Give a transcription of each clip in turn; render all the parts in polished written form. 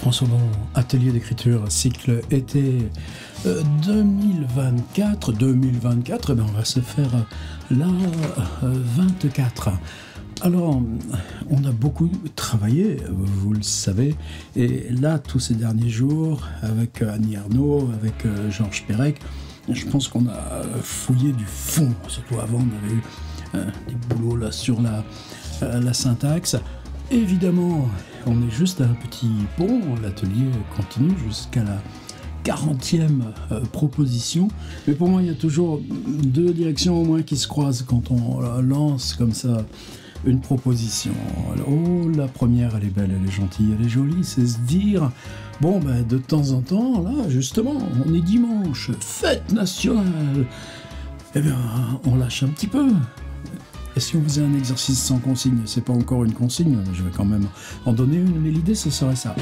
François Bon, atelier d'écriture, cycle été 2024. 2024, eh bien on va se faire la 24. Alors, on a beaucoup travaillé, vous le savez, et là, tous ces derniers jours, avec Annie Ernaux, avec Georges Perec, je pense qu'on a fouillé du fond. Surtout avant, on avait eu des boulots là sur la syntaxe. Évidemment, on est juste à un petit pont, l'atelier continue jusqu'à la 40e proposition. Mais pour moi, il y a toujours deux directions au moins qui se croisent quand on lance comme ça une proposition. Oh, la première, elle est belle, elle est gentille, elle est jolie, c'est se dire, bon, ben, de temps en temps, là, justement, on est dimanche, fête nationale, eh bien, on lâche un petit peu. Et si on faisait un exercice sans consigne, c'est pas encore une consigne, je vais quand même en donner une, mais l'idée, ce serait ça.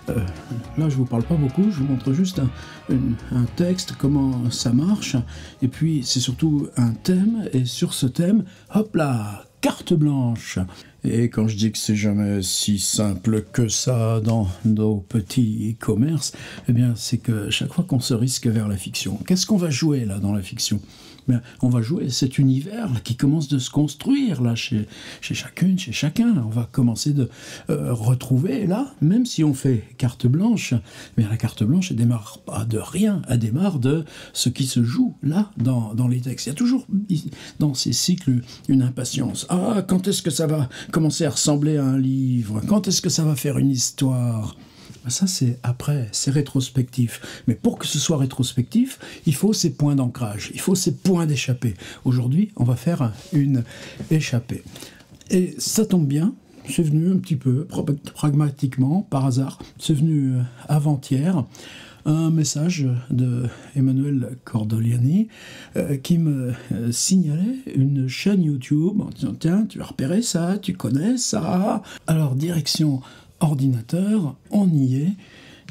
Là, je vous parle pas beaucoup, je vous montre juste un texte, comment ça marche, et puis c'est surtout un thème, et sur ce thème, hop là, carte blanche. Et quand je dis que c'est jamais si simple que ça dans nos petits commerces, eh bien, c'est que chaque fois qu'on se risque vers la fiction, qu'est-ce qu'on va jouer là dans la fiction ? Bien, on va jouer cet univers là, qui commence de se construire là chez chacune, chez chacun. On va commencer de retrouver là, même si on fait carte blanche, mais la carte blanche elle démarre pas de rien, elle démarre de ce qui se joue là dans les textes. Il y a toujours dans ces cycles une impatience. Ah, quand est-ce que ça va commencer à ressembler à un livre ? Quand est-ce que ça va faire une histoire ? Ça, c'est après, c'est rétrospectif. Mais pour que ce soit rétrospectif, il faut ces points d'ancrage, il faut ces points d'échappée. Aujourd'hui, on va faire une échappée. Et ça tombe bien, c'est venu un petit peu pragmatiquement, par hasard, c'est venu avant-hier, un message de Emmanuel Cordoliani qui me signalait une chaîne YouTube en disant « Tiens, tu as repéré ça, tu connais ça ?» Alors, direction ordinateur, on y est.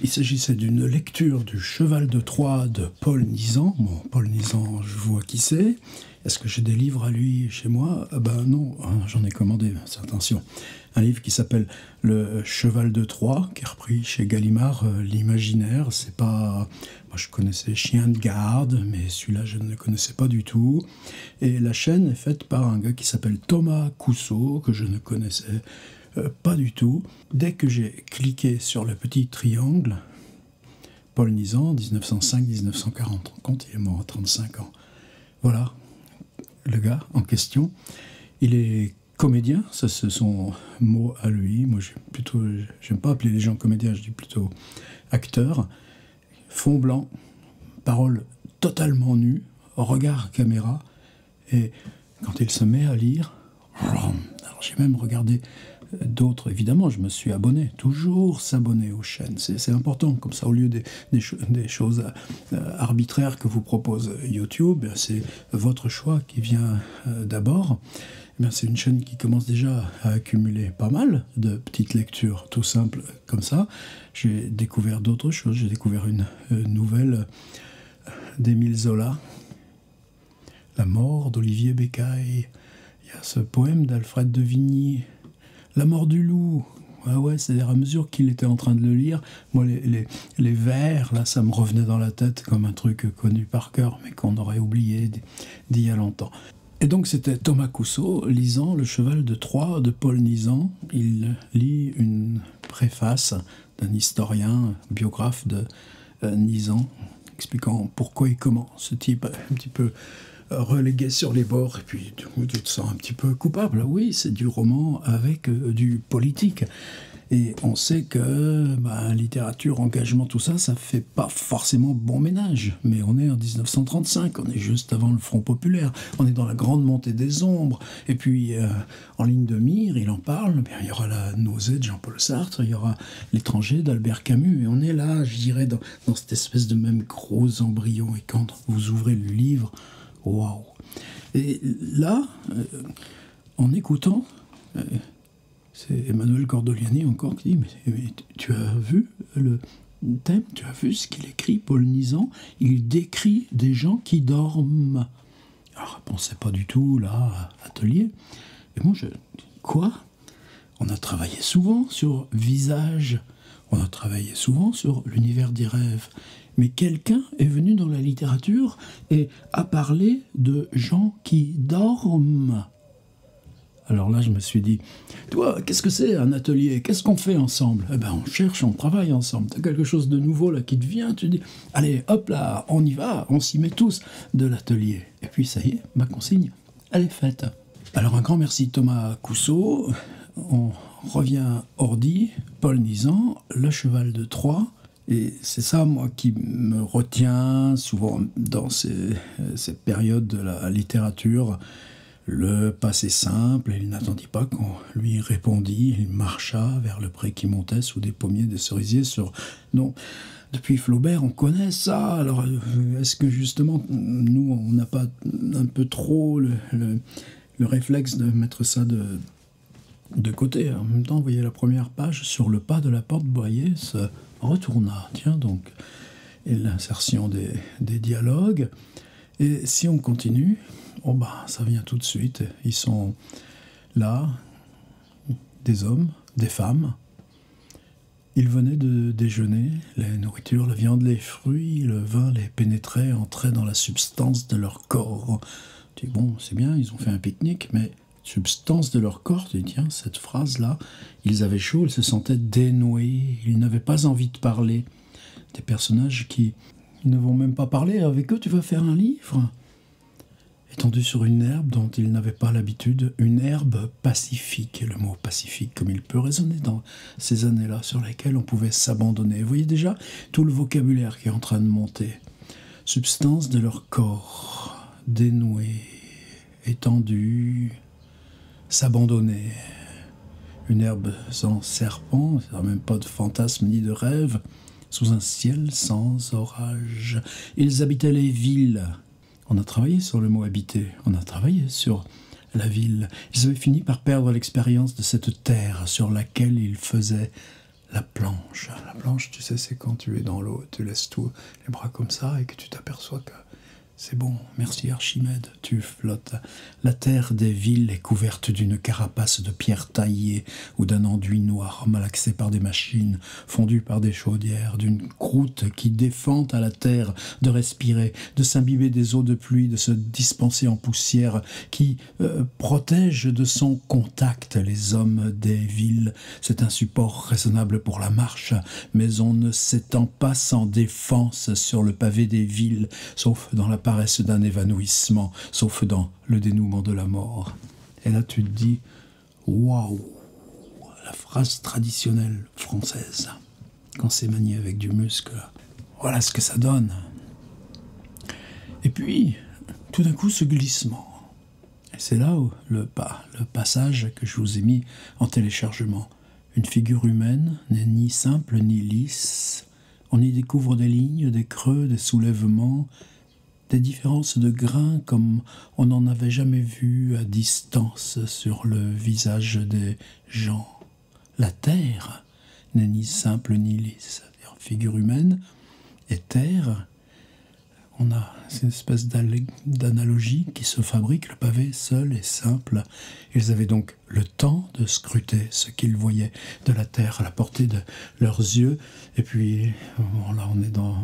Il s'agissait d'une lecture du Cheval de Troie de Paul Nizan. Bon, Paul Nizan, je vois qui c'est. Est-ce que j'ai des livres à lui chez moi ? Ben non, j'en ai commandé, attention. Un livre qui s'appelle Le Cheval de Troie, qui est repris chez Gallimard, l'imaginaire. C'est pas... Moi, je connaissais Chien de garde, mais celui-là, je ne le connaissais pas du tout. Et la chaîne est faite par un gars qui s'appelle Thomas Cousseau, que je ne connaissais pas du tout. Dès que j'ai cliqué sur le petit triangle, Paul Nizan, 1905-1940, compte, il est mort à 35 ans. Voilà, le gars en question. Il est comédien, ça c'est son mot à lui. Moi, j'aime pas appeler les gens comédiens, je dis plutôt acteur. Fond blanc, parole totalement nue, regard caméra, et quand il se met à lire, alors j'ai même regardé d'autres, évidemment, je me suis abonné, toujours s'abonner aux chaînes, c'est important, comme ça, au lieu des choses arbitraires que vous propose YouTube, c'est votre choix qui vient d'abord. C'est une chaîne qui commence déjà à accumuler pas mal de petites lectures, tout simples comme ça. J'ai découvert d'autres choses, j'ai découvert une nouvelle d'Émile Zola, La mort d'Olivier Bécaille, il y a ce poème d'Alfred de Vigny, La mort du loup. Ah ouais, c'est-à-dire à mesure qu'il était en train de le lire, moi les vers, là, ça me revenait dans la tête comme un truc connu par cœur, mais qu'on aurait oublié d'il y a longtemps. Et donc c'était Thomas Cousseau lisant Le Cheval de Troie de Paul Nizan. Il lit une préface d'un historien, biographe de Nizan, expliquant pourquoi et comment ce type un petit peu relégué sur les bords, et puis tu te sens un petit peu coupable. Oui, c'est du roman avec du politique. Et on sait que littérature, engagement, tout ça, ça fait pas forcément bon ménage. Mais on est en 1935, on est juste avant le Front populaire, on est dans la grande montée des ombres. Et puis, en ligne de mire, il en parle, il y aura La nausée de Jean-Paul Sartre, il y aura L'étranger d'Albert Camus. Et on est là, je dirais, dans cette espèce de même gros embryon. Et quand vous ouvrez le livre, waouh! Et là, en écoutant... c'est Emmanuel Cordoliani encore qui dit mais tu as vu le thème, tu as vu ce qu'il écrit, Paul Nizan, il décrit des gens qui dorment. Alors, je ne pensais pas du tout, là, atelier. Et moi, quoi ? On a travaillé souvent sur visage. On a travaillé souvent sur l'univers des rêves. Mais quelqu'un est venu dans la littérature et a parlé de gens qui dorment. Alors là, je me suis dit, toi, qu'est-ce que c'est un atelier? Qu'est-ce qu'on fait ensemble? Eh ben, on cherche, on travaille ensemble. T'as quelque chose de nouveau là qui te vient, tu dis, allez, hop là, on y va, on s'y met tous de l'atelier. Et puis ça y est, ma consigne, elle est faite. Alors un grand merci Thomas Cousseau. On revient ordi, Paul Nizan, Le Cheval de Troie. Et c'est ça, moi, qui me retient souvent dans cette période de la littérature. Le passé simple, et il n'attendit pas qu'on lui répondit. Il marcha vers le pré qui montait sous des pommiers, des cerisiers sur... Non, depuis Flaubert, on connaît ça. Alors, est-ce que justement, nous, on n'a pas un peu trop le réflexe de mettre ça de côté? En même temps, vous voyez la première page, sur le pas de la porte Boyer se retourna. Tiens donc, et l'insertion des dialogues. Et si on continue, oh bah, ça vient tout de suite. Ils sont là, des hommes, des femmes. Ils venaient de déjeuner, les nourritures, la viande, les fruits, le vin les pénétrait, entrait dans la substance de leur corps. Tu dis, bon, c'est bien, ils ont fait un pique-nique, mais substance de leur corps, tu dis, tiens, cette phrase-là, ils avaient chaud, ils se sentaient dénoués, ils n'avaient pas envie de parler. Des personnages qui ne vont même pas parler, avec eux tu vas faire un livre. Étendu sur une herbe dont ils n'avaient pas l'habitude, une herbe pacifique, et le mot pacifique, comme il peut résonner dans ces années-là, sur lesquelles on pouvait s'abandonner. Vous voyez déjà tout le vocabulaire qui est en train de monter. Substance de leur corps, dénouée, étendue, s'abandonner. Une herbe sans serpent, même pas de fantasme ni de rêve, sous un ciel sans orage. Ils habitaient les villes. On a travaillé sur le mot habiter, on a travaillé sur la ville. Ils avaient fini par perdre l'expérience de cette terre sur laquelle ils faisaient la planche. La planche, tu sais, c'est quand tu es dans l'eau, tu laisses tout, les bras comme ça, et que tu t'aperçois que c'est bon, merci Archimède, tu flottes. La terre des villes est couverte d'une carapace de pierre taillée ou d'un enduit noir malaxé par des machines, fondu par des chaudières, d'une croûte qui défend à la terre de respirer, de s'imbiber des eaux de pluie, de se dispenser en poussière, qui protège de son contact les hommes des villes. C'est un support raisonnable pour la marche, mais on ne s'étend pas sans défense sur le pavé des villes, sauf dans la paresse d'un évanouissement, sauf dans le dénouement de la mort. Et là tu te dis, waouh, la phrase traditionnelle française, quand c'est manié avec du muscle, voilà ce que ça donne. Et puis, tout d'un coup, ce glissement. Et c'est là où le passage que je vous ai mis en téléchargement. Une figure humaine n'est ni simple ni lisse. On y découvre des lignes, des creux, des soulèvements, des différences de grains comme on n'en avait jamais vu à distance sur le visage des gens. La terre n'est ni simple ni lisse. C'est-à-dire figure humaine et terre, on a cette espèce d'analogie qui se fabrique. Le pavé seul et simple. Ils avaient donc le temps de scruter ce qu'ils voyaient de la terre à la portée de leurs yeux. Et puis, bon, là on est dans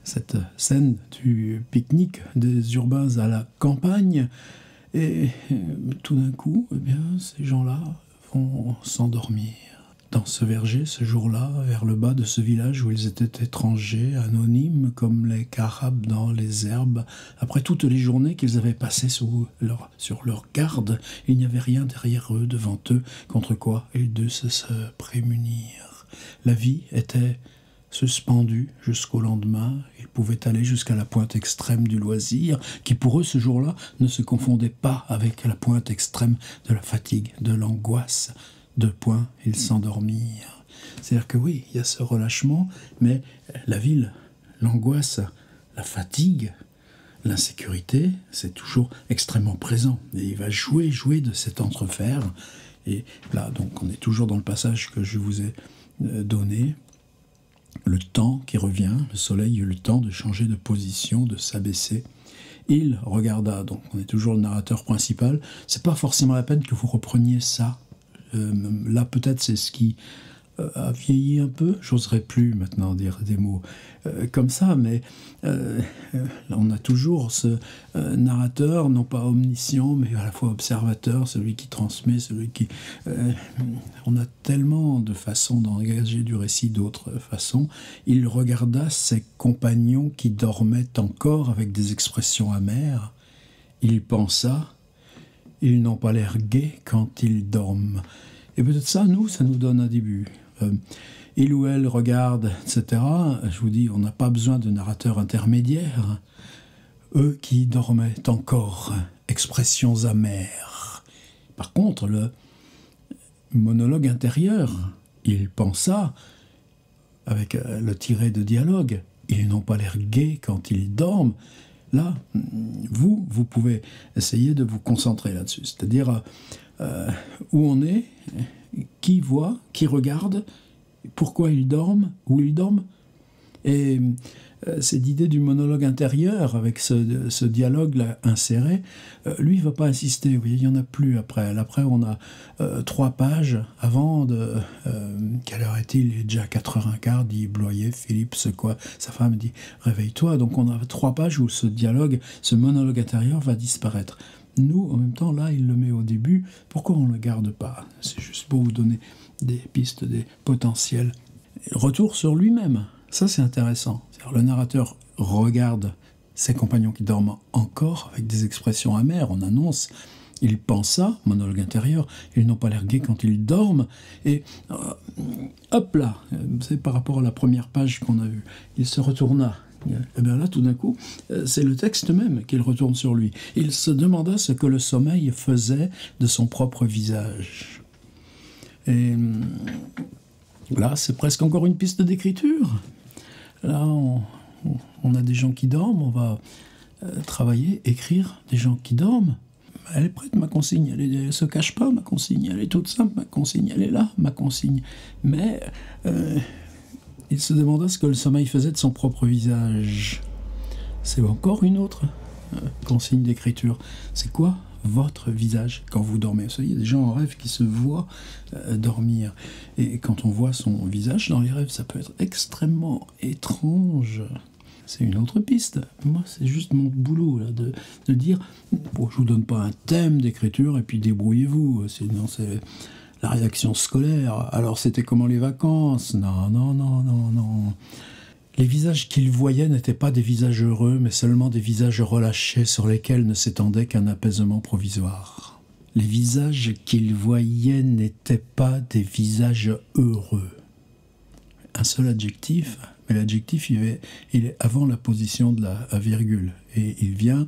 cette scène du pique-nique des urbains à la campagne, et tout d'un coup, eh bien, ces gens-là vont s'endormir dans ce verger ce jour-là, vers le bas de ce village où ils étaient étrangers, anonymes comme les carabes dans les herbes. Après toutes les journées qu'ils avaient passées sur leur garde, il n'y avait rien derrière eux, devant eux, contre quoi ils dussent se prémunir. La vie était suspendus jusqu'au lendemain, ils pouvaient aller jusqu'à la pointe extrême du loisir, qui pour eux ce jour-là ne se confondait pas avec la pointe extrême de la fatigue, de l'angoisse. 2 points, ils s'endormirent. C'est-à-dire que oui, il y a ce relâchement, mais la ville, l'angoisse, la fatigue, l'insécurité, c'est toujours extrêmement présent. Et il va jouer de cet entrefer. Et là, donc, on est toujours dans le passage que je vous ai donné. Le temps qui revient, le soleil eut le temps de changer de position, de s'abaisser. Il regarda, donc on est toujours le narrateur principal. C'est pas forcément la peine que vous repreniez ça. Là, peut-être, c'est ce qui a vieilli un peu. J'oserais plus maintenant dire des mots comme ça, mais on a toujours ce narrateur, non pas omniscient, mais à la fois observateur, celui qui transmet, celui qui... on a tellement de façons d'engager du récit, d'autres façons. Il regarda ses compagnons qui dormaient encore avec des expressions amères. Il pensa, ils n'ont pas l'air gais quand ils dorment. Et peut-être ça nous donne un début. Il ou elle regarde, etc. Je vous dis, on n'a pas besoin de narrateur intermédiaire. Eux qui dormaient encore, expressions amères. Par contre, le monologue intérieur, il pensa, avec le tiré de dialogue, ils n'ont pas l'air gais quand ils dorment. Là, vous pouvez essayer de vous concentrer là-dessus. C'est-à-dire où on est, qui voit, qui regarde, pourquoi ils dorment, où ils dorment. Et cette idée du monologue intérieur, avec ce dialogue-là inséré, lui, il ne va pas insister. Vous voyez, il n'y en a plus après. Après, on a 3 pages avant de... quelle heure est-il? Il est déjà 4h15, dit Bloyer. Philippe secoua sa femme, dit « Réveille-toi ». Donc on a 3 pages où ce dialogue, ce monologue intérieur va disparaître. Nous, en même temps, là, il le met au début. Pourquoi on ne le garde pas? C'est juste pour vous donner des pistes, des potentiels. Retour sur lui-même. Ça, c'est intéressant. Le narrateur regarde ses compagnons qui dorment encore avec des expressions amères. On annonce, il pensa, monologue intérieur, ils n'ont pas l'air gais quand ils dorment. Et hop là, c'est par rapport à la première page qu'on a vue. Il se retourna. Et bien là, tout d'un coup, c'est le texte même qu'il retourne sur lui. Il se demanda ce que le sommeil faisait de son propre visage. Et là, c'est presque encore une piste d'écriture. Là, on a des gens qui dorment, on va travailler, écrire des gens qui dorment. Elle est prête, ma consigne, elle ne se cache pas, ma consigne, elle est toute simple, ma consigne, elle est là, ma consigne. Mais il se demanda ce que le sommeil faisait de son propre visage. C'est encore une autre consigne d'écriture. C'est quoi votre visage quand vous dormez? Vous savez, il y a des gens en rêve qui se voient dormir. Et quand on voit son visage dans les rêves, ça peut être extrêmement étrange. C'est une autre piste. Moi, c'est juste mon boulot là, de dire, bon, je vous donne pas un thème d'écriture et puis débrouillez-vous. Sinon, c'est la rédaction scolaire. Alors, c'était comment les vacances? Non, non, non, non, non. Les visages qu'il voyait n'étaient pas des visages heureux, mais seulement des visages relâchés sur lesquels ne s'étendait qu'un apaisement provisoire. Les visages qu'il voyait n'étaient pas des visages heureux. Un seul adjectif, mais l'adjectif, il est avant la position de la virgule, et il vient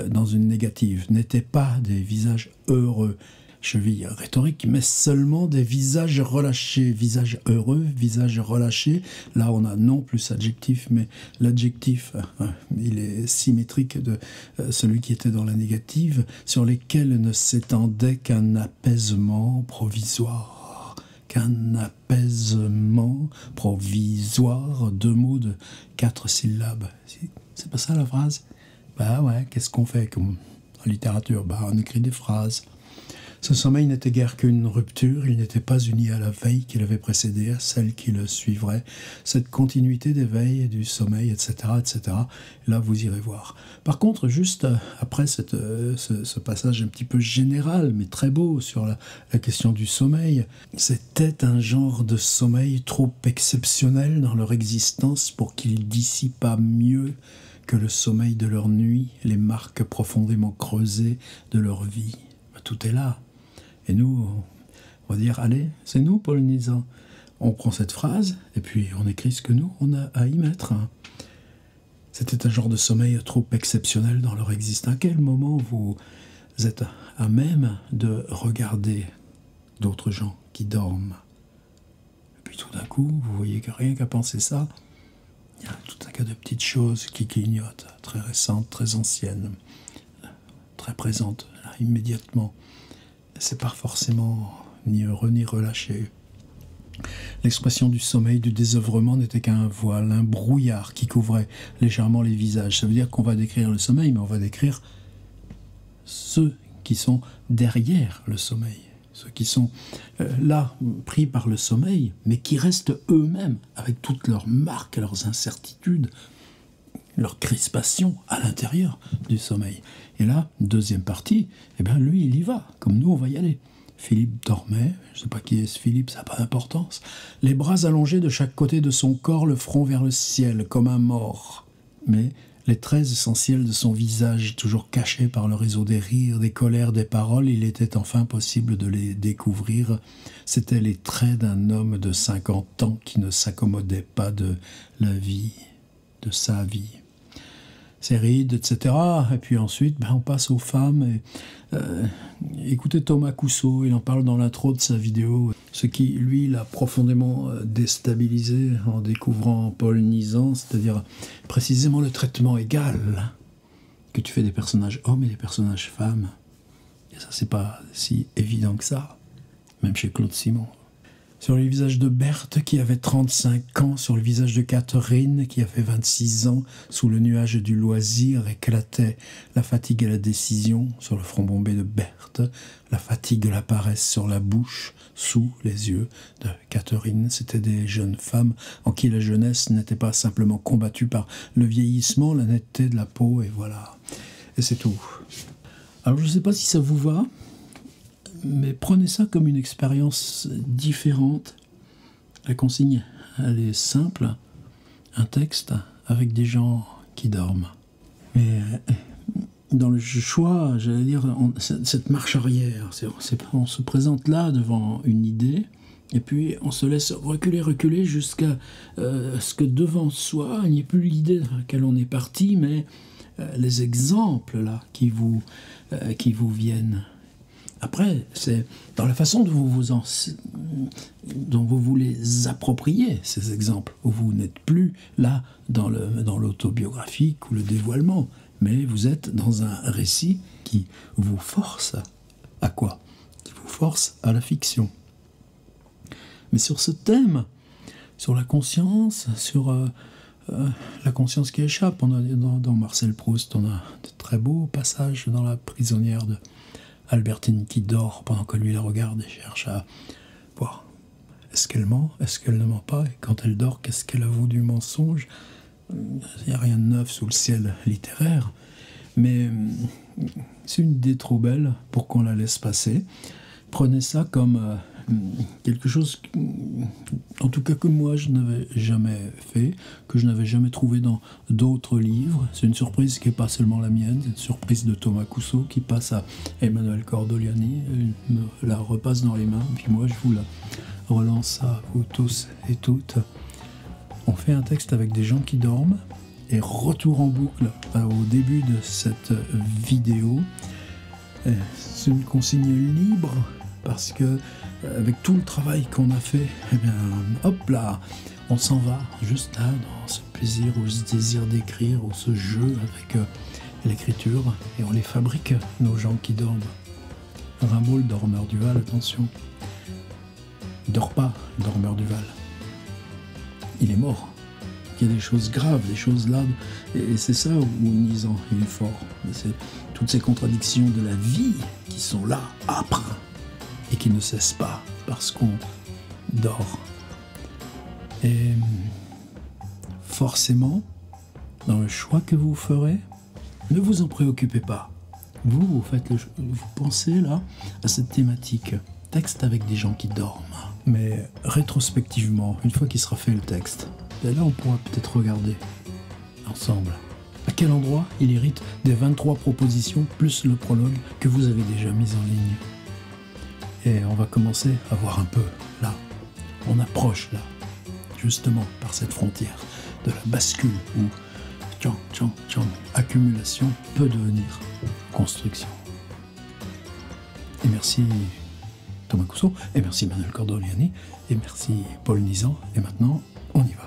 dans une négative. N'étaient pas des visages heureux. Cheville rhétorique, mais seulement des visages relâchés, visage heureux, visage relâché. Là, on a non plus adjectif, mais l'adjectif, il est symétrique de celui qui était dans la négative, sur lesquels ne s'étendait qu'un apaisement provisoire. Qu'un apaisement provisoire, 2 mots de 4 syllabes. C'est pas ça la phrase? Bah ouais, qu'est-ce qu'on fait comme en littérature? Bah on écrit des phrases. Ce sommeil n'était guère qu'une rupture, il n'était pas uni à la veille qui l'avait précédé, à celle qui le suivrait. Cette continuité des veilles et du sommeil, etc., etc., là vous irez voir. Par contre, juste après ce passage un petit peu général, mais très beau sur la question du sommeil, c'était un genre de sommeil trop exceptionnel dans leur existence pour qu'il dissipât mieux que le sommeil de leur nuit, les marques profondément creusées de leur vie. Tout est là. Et nous, on va dire, allez, c'est nous, pollinisants. On prend cette phrase, et puis on écrit ce que nous, on a à y mettre. C'était un genre de sommeil trop exceptionnel dans leur existence. À quel moment vous êtes à même de regarder d'autres gens qui dorment? Et puis tout d'un coup, vous voyez que rien qu'à penser ça, il y a tout un tas de petites choses qui clignotent, très récentes, très anciennes, très présentes, là, immédiatement. C'est pas forcément ni heureux ni relâché. L'expression du sommeil, du désœuvrement n'était qu'un voile, un brouillard qui couvrait légèrement les visages. Ça veut dire qu'on va décrire le sommeil, mais on va décrire ceux qui sont derrière le sommeil. ceux qui sont là, pris par le sommeil, mais qui restent eux-mêmes, avec toutes leurs marques, leurs incertitudes, leur crispation à l'intérieur du sommeil. Et là, deuxième partie, eh bien lui, il y va, comme nous, on va y aller. Philippe dormait, je ne sais pas qui est ce Philippe, ça n'a pas d'importance, les bras allongés de chaque côté de son corps, le front vers le ciel, comme un mort. Mais les traits essentiels de son visage, toujours cachés par le réseau des rires, des colères, des paroles, il était enfin possible de les découvrir. C'étaient les traits d'un homme de 50 ans qui ne s'accommodait pas de la vie, de sa vie. Ses rides, etc. Et puis ensuite, on passe aux femmes. Écoutez Thomas Cousseau, il en parle dans l'intro de sa vidéo. Ce qui, lui, l'a profondément déstabilisé en découvrant Paul Nizan, c'est-à-dire précisément le traitement égal que tu fais des personnages hommes et des personnages femmes. Et ça, c'est pas si évident que ça, même chez Claude Simon. Sur le visage de Berthe, qui avait 35 ans, sur le visage de Catherine, qui avait 26 ans, sous le nuage du loisir éclatait la fatigue et la décision, sur le front bombé de Berthe, la fatigue et la paresse sur la bouche, sous les yeux de Catherine. C'étaient des jeunes femmes en qui la jeunesse n'était pas simplement combattue par le vieillissement, la netteté de la peau, et voilà. Et c'est tout. Alors je ne sais pas si ça vous va, mais prenez ça comme une expérience différente. La consigne, elle est simple. Un texte avec des gens qui dorment. Mais dans le choix, j'allais dire, cette marche arrière, on se présente là devant une idée, et puis on se laisse reculer jusqu'à ce que devant soi, il n'y ait plus l'idée dans laquelle on est parti, mais les exemples là qui vous viennent. Après, c'est dans la façon dont vous les appropriez, ces exemples, où vous n'êtes plus là dans l'autobiographique ou le dévoilement, mais vous êtes dans un récit qui vous force à quoi? Qui vous force à la fiction. Mais sur ce thème, sur la conscience, sur la conscience qui échappe, dans Marcel Proust, on a de très beaux passages dans La prisonnière de Albertine qui dort pendant que lui la regarde et cherche à voir. Est-ce qu'elle ment? Est-ce qu'elle ne ment pas? Et quand elle dort, qu'est-ce qu'elle avoue du mensonge? Il n'y a rien de neuf sous le ciel littéraire, mais c'est une idée trop belle pour qu'on la laisse passer. Prenez ça comme quelque chose, en tout cas que moi je n'avais jamais fait, que je n'avais jamais trouvé dans d'autres livres. C'est une surprise qui n'est pas seulement la mienne, c'est une surprise de Thomas Cousseau qui passe à Emmanuel Cordoliani, il me la repasse dans les mains, puis moi je vous la relance à vous tous et toutes. On fait un texte avec des gens qui dorment, et retour en boucle au début de cette vidéo. C'est une consigne libre, parce que avec tout le travail qu'on a fait, eh bien, hop là, on s'en va juste là, dans ce plaisir ou ce désir d'écrire, ou ce jeu avec l'écriture, et on les fabrique, nos gens qui dorment. Rimbaud, le dormeur du Val, attention. Il dort pas, le dormeur du Val. Il est mort. Il y a des choses graves, des choses là, et c'est ça où Nizan, il est fort. C'est toutes ces contradictions de la vie qui sont là, âpres, et qui ne cessent pas parce qu'on dort. Et forcément, dans le choix que vous ferez, ne vous en préoccupez pas. Vous pensez là à cette thématique, texte avec des gens qui dorment. Mais rétrospectivement, une fois qu'il sera fait le texte, et là on pourra peut-être regarder ensemble à quel endroit il hérite des 23 propositions plus le prologue que vous avez déjà mis en ligne. Et on va commencer à voir un peu là. On approche là, justement par cette frontière de la bascule où accumulation peut devenir construction. Et merci Thomas Cousseau, et merci Emmanuel Cordoliani, et merci Paul Nizan, et maintenant on y va.